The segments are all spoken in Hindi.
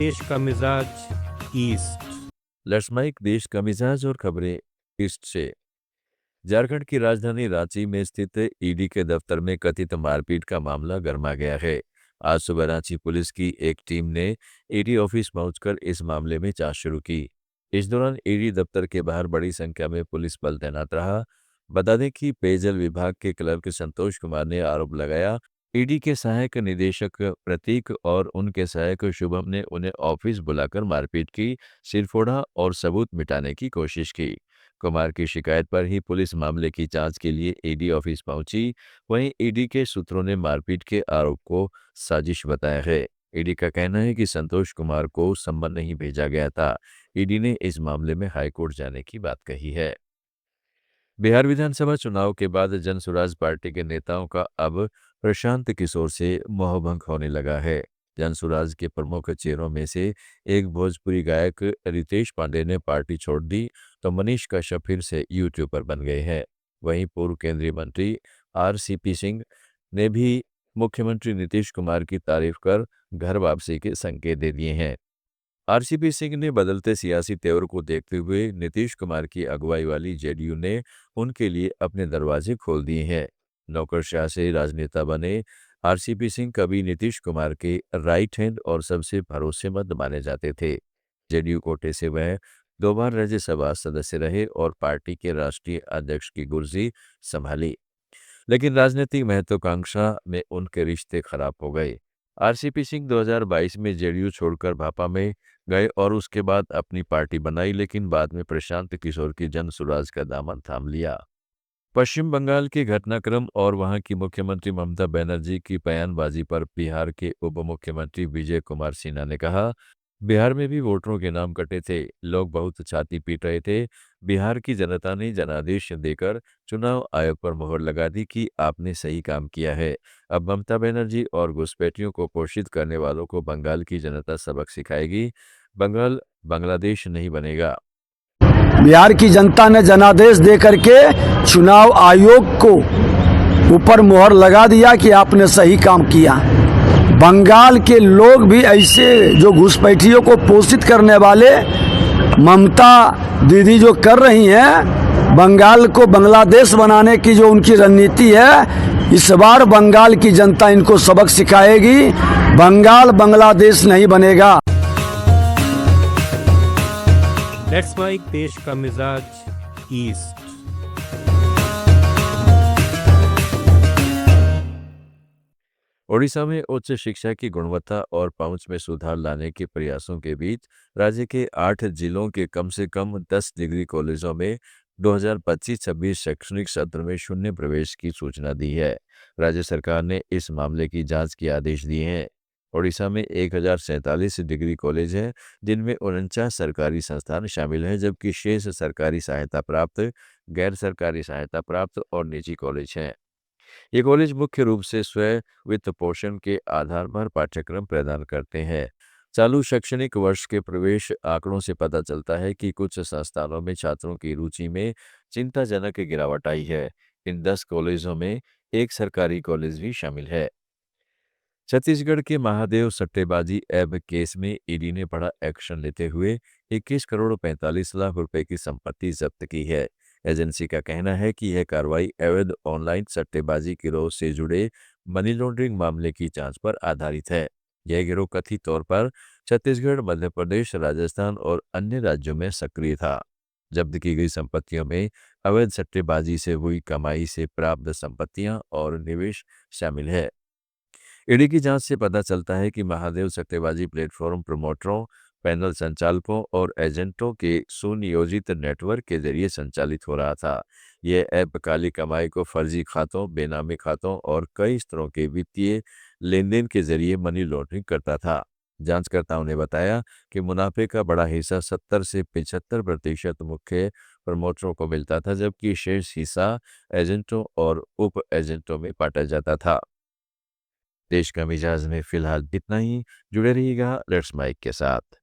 देश का मिजाज ईस्ट। लेट्स माइक देश का मिजाज और खबरें ईस्ट से। झारखंड की राजधानी रांची में स्थित ईडी के दफ्तर में कथित मारपीट का मामला गरमा गया है। आज सुबह रांची पुलिस की एक टीम ने ईडी ऑफिस पहुंचकर इस मामले में जांच शुरू की। इस दौरान ईडी दफ्तर के बाहर बड़ी संख्या में पुलिस बल तैनात रहा। बता दें कि पेयजल विभाग के क्लर्क संतोष कुमार ने आरोप लगाया ईडी के सहायक निदेशक प्रतीक और उनके सहायक शुभम ने उन्हें ऑफिस बुलाकर मारपीट की, सिरफोड़ा और सबूत मिटाने की कोशिश की। कुमार की शिकायत पर ही पुलिस मामले की जांच के लिए ईडी ऑफिस पहुंची। वहीं ईडी के सूत्रों ने मारपीट के आरोप को साजिश बताया है। ईडी का कहना है कि संतोष कुमार को सम्मन नहीं भेजा गया था। ईडी ने इस मामले में हाईकोर्ट जाने की बात कही है। बिहार विधानसभा चुनाव के बाद जनसुराज पार्टी के नेताओं का अब प्रशांत किशोर से मोहभंग होने लगा है। जनसुराज के प्रमुख चेहरों में से एक भोजपुरी गायक रितेश पांडे ने पार्टी छोड़ दी तो मनीष कश्यप फिर से यूट्यूबर बन गए हैं। वहीं पूर्व केंद्रीय मंत्री आरसीपी सिंह ने भी मुख्यमंत्री नीतीश कुमार की तारीफ कर घर वापसी के संकेत दे दिए हैं। आरसीपी सिंह ने बदलते सियासी तेवर को देखते हुए नीतीश कुमार की अगुवाई वाली जेडीयू ने उनके लिए अपने दरवाजे खोल दिए हैं। नौकरशाह से राजनेता बने आरसीपी सिंह कभी नीतीश कुमार के राइट हैंड और सबसे भरोसेमंद माने जाते थे। जेडीयू कोटे से वह 2 बार राज्यसभा सदस्य रहे और पार्टी के राष्ट्रीय अध्यक्ष की कुर्सी संभाली, लेकिन राजनीतिक महत्वाकांक्षा में उनके रिश्ते खराब हो गए। आरसीपी सिंह 2022 में जेडीयू छोड़कर भाजपा में गए और उसके बाद अपनी पार्टी बनाई, लेकिन बाद में प्रशांत किशोर की जनसुराज का दामन थाम लिया। पश्चिम बंगाल के घटनाक्रम और वहां की मुख्यमंत्री ममता बनर्जी की बयानबाजी पर बिहार के उप मुख्यमंत्री विजय कुमार सिन्हा ने कहा, बिहार में भी वोटरों के नाम कटे थे, लोग बहुत छाती पीट रहे थे। बिहार की जनता ने जनादेश देकर चुनाव आयोग पर मोहर लगा दी कि आपने सही काम किया है। अब ममता बनर्जी और घुसपैठियों को पोषित करने वालों को बंगाल की जनता सबक सिखाएगी। बंगाल बांग्लादेश नहीं बनेगा। बिहार की जनता ने जनादेश दे करके चुनाव आयोग को ऊपर मोहर लगा दिया कि आपने सही काम किया। बंगाल के लोग भी ऐसे जो घुसपैठियों को पोषित करने वाले ममता दीदी जो कर रही हैं, बंगाल को बांग्लादेश बनाने की जो उनकी रणनीति है, इस बार बंगाल की जनता इनको सबक सिखाएगी। बंगाल बांग्लादेश नहीं बनेगा। लेट्स माइक देश का मिजाज ईस्ट। ओडिशा में उच्च शिक्षा की गुणवत्ता और पहुंच में सुधार लाने के प्रयासों के बीच राज्य के 8 जिलों के कम से कम 10 डिग्री कॉलेजों में 2025-26 शैक्षणिक सत्र में शून्य प्रवेश की सूचना दी है। राज्य सरकार ने इस मामले की जांच के आदेश दिए हैं। ओडिशा में 1047 डिग्री कॉलेज हैं, जिनमें 49 सरकारी संस्थान शामिल हैं, जबकि शेष सरकारी सहायता प्राप्त, गैर सरकारी सहायता प्राप्त और निजी कॉलेज हैं। ये कॉलेज मुख्य रूप से स्वयं वित्त पोषण के आधार पर पाठ्यक्रम प्रदान करते हैं। चालू शैक्षणिक वर्ष के प्रवेश आंकड़ों से पता चलता है कि कुछ संस्थानों में छात्रों की रुचि में चिंताजनक गिरावट आई है। इन 10 कॉलेजों में एक सरकारी कॉलेज भी शामिल है। छत्तीसगढ़ के महादेव सट्टेबाजी ऐप केस में ईडी ने बड़ा एक्शन लेते हुए 21 करोड़ 45 लाख रुपए की संपत्ति जब्त की है। एजेंसी का कहना है कि यह कार्रवाई अवैध ऑनलाइन सट्टेबाजी गिरोह से जुड़े मनी लॉन्ड्रिंग मामले की जांच पर आधारित है। यह गिरोह कथित तौर पर छत्तीसगढ़, मध्य प्रदेश, राजस्थान और अन्य राज्यों में सक्रिय था। जब्त की गई संपत्तियों में अवैध सट्टेबाजी से हुई कमाई से प्राप्त संपत्तियां और निवेश शामिल है। ईडी की जांच से पता चलता है कि महादेव सट्टेबाजी प्लेटफॉर्म प्रमोटरों, पैनल संचालकों और एजेंटों के सुनियोजित नेटवर्क के जरिए संचालित हो रहा था। यह ऐप काली कमाई को फर्जी खातों, बेनामी खातों और कई स्तरों के वित्तीय लेनदेन के जरिए मनी लॉन्ड्रिंग करता था। जांचकर्ताओं ने बताया कि मुनाफे का बड़ा हिस्सा 70 से 75% मुख्य प्रमोटरों को मिलता था, जबकि शेष हिस्सा एजेंटों और उप एजेंटों में बांटा जाता था। देश का मिजाज में फिलहाल इतना ही। जुड़े रहिएगा लेट्स माइक के साथ।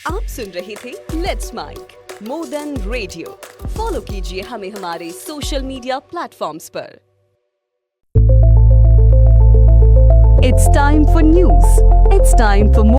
आप सुन रहे थे let's mic more than radio. Follow कीजिए हमें हमारे सोशल मीडिया प्लेटफॉर्म्स पर। It's time for news. It's time for more